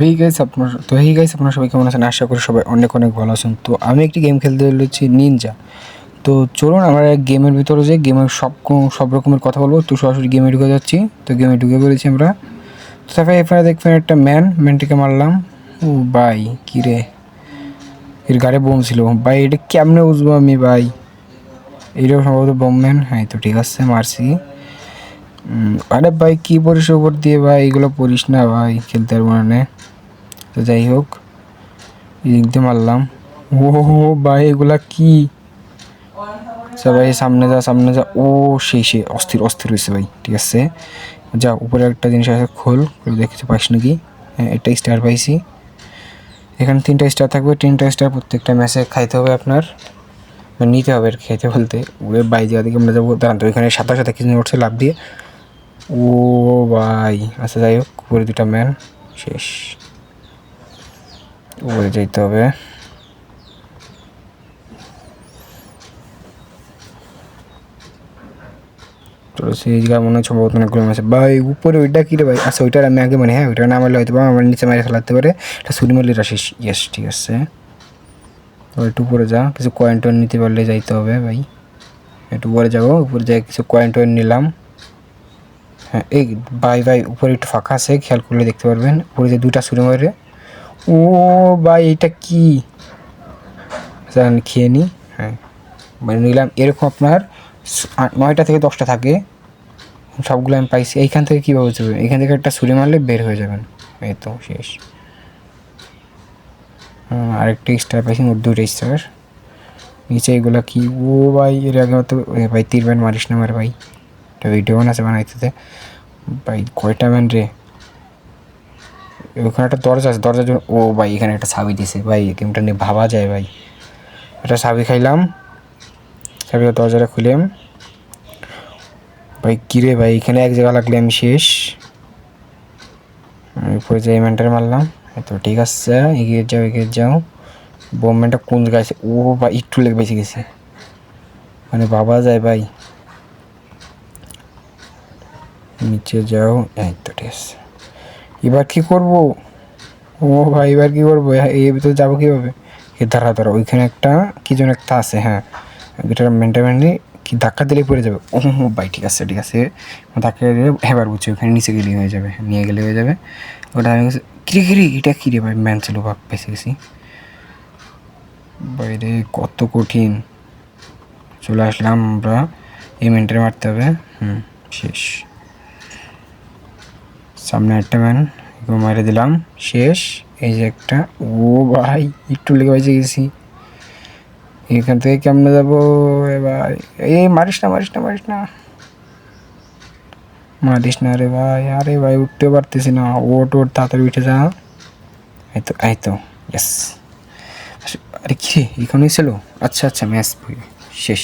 আপনারা সবাই কেমন আছেন? আশা করি সবাই অনেক অনেক ভালো আছেন। তো আমি একটি গেম খেলতে চলেছি নিনজা। তো চলুন আমরা গেমের ভিতরে যাই, গেমের সব রকমের কথা বলবো। তো সরাসরি গেমে ঢুকে যাচ্ছি। তো গেমে ঢুকে পড়েছি আমরা। তো তারপরে এখানে দেখবেন একটা ম্যানটিকে মারলাম। ও ভাই কী রে, এর গাড়ি বোম ছিল ভাই, এটা কেমনে বুঝবো আমি ভাই? এটাও সম্ভবত বোমম্যান। হ্যাঁ তো ঠিক আছে, মারছি। আরে ভাই কী পড়িস ওপর দিয়ে ভাই? এগুলো পড়িস না ভাই, খেলতে পারবো না। তো যাই হোক, এদিক দিয়ে মারলাম। ও ভাই এগুলা কি? আচ্ছা ভাই সামনে যা। ও সে অস্থির অস্থির হয়েছে ভাই। ঠিক আছে, যা উপরে একটা জিনিস আছে, খোল দেখতে পাইস নাকি? হ্যাঁ একটা স্টার পাইছি। এখানে 3টা স্টার থাকবে, 3টা স্টার প্রত্যেকটা ম্যাচে খাইতে হবে আপনার, নিতে হবে আর খেতে বলতে। ওরে বাই যাওয়া দিকে আমরা যাবো। দাঁড়ান তো, এখানে সাথে কিছু উঠছে লাভ দিয়ে। ও ভাই আচ্ছা যাই হোক, উপরে 2টা ম্যান শেষ। উপরে যাইতে হবে। তো সেই জায়গায় মনে হচ্ছে সম্ভবত অনেকগুলো আছে ভাই। উপরে ওইটা কী রে ভাই? আচ্ছা ওইটার আমি আগে হ্যাঁ ওইটা না মারলে হয়তো বা আমার নিচে মেরে ফেলাতে পারে। এটা ছুরি মারলে এটা শেষ। ইয়েস ঠিক আছে, তো একটু উপরে যা, কিছু কয়েন টয়েন নিতে পারলে যাইতে হবে ভাই। একটু উপরে যাবো, উপরে যাই কিছু কয়েন টয়েন নিলাম। হ্যাঁ এই ভাই উপরে একটু ফাঁকা আছে, খেয়াল করলে দেখতে পারবেন। উপরে যে 2টা ছুরি মারে। ও ভাই এটা কি? আচ্ছা খেয়ে নিই। হ্যাঁ মানে নিলাম। এরকম আপনার 9টা থেকে 10টা থাকে, সবগুলো আমি পাইছি। এইখান থেকে কীভাবে যাবেন? এখান থেকে একটা ছুরি মারলে বের হয়ে যাবেন। এই তো শেষ। আরেকটা স্টার পাইছি, মোট 2টা স্টার। নিচে এগুলো কি? ও ভাই এর আগে তো ভাই তীর ব্যান্ড মারিস না আমার ভাই, একটা ভিডিও বানাচ্ছে বানাইতে ভাই। কয়টা ম্যান রে? ওখানে একটা দরজা আছে, দরজার জন্য। ও ভাই এখানে একটা চাবি দিছে ভাই, গেমটা নিয়ে ভাবা যায় ভাই। একটা চাবি খাইলাম, চাবি দরজাটা খুললাম ভাই। কিরে ভাই এখানে এক জায়গা লাগলে আমি শেষ। উপরে যে ম্যানটার মারলাম। তো ঠিক আছে, এগিয়ে যাও। বোমম্যানটা কোন জায়গায় আছে? ও ভাই একটু লেগে বেঁচে গেছে, মানে বাবা যায় ভাই। নিচে যাও। এই তো ঠিক আছে, এবার কী করবো? ও ভাই এবার কী করবো? এর ভিতরে যাবো কীভাবে? দাঁড়া ওইখানে একটা কি যেন একটা আছে। হ্যাঁ এটার মেনলি কি ধাক্কা দিলেই পড়ে যাবে। ও ভাই ঠিক আছে ধাক্কা দিলে এবার বুঝছি, ওখানে নিচে গেলেই হয়ে যাবে, নিয়ে গেলে হয়ে যাবে। ওটা আমি কিরে এটা কিরে ভাই? ম্যান ছিল ভাব, বেঁচে গেছি। বাইরে কত কঠিন। চলে আসলাম আমরা, এই মেনটারে মারতে হবে। শেষ। সামনে একটা ম্যান, মারে দিলাম, শেষ। এই যে একটা। ও ভাই একটু লেগে বেঁচে গেছি। এখান থেকে কেমনে যাবো এবার? এই মারিস না রে ভাই। আরে ভাই উঠতে পারতেছি না। ওট তাড়াতাড়ি উঠে যা। এই তো ইয়েস। আরে কি রে, এখানেই ছিল? আচ্ছা ম্যাচ শেষ।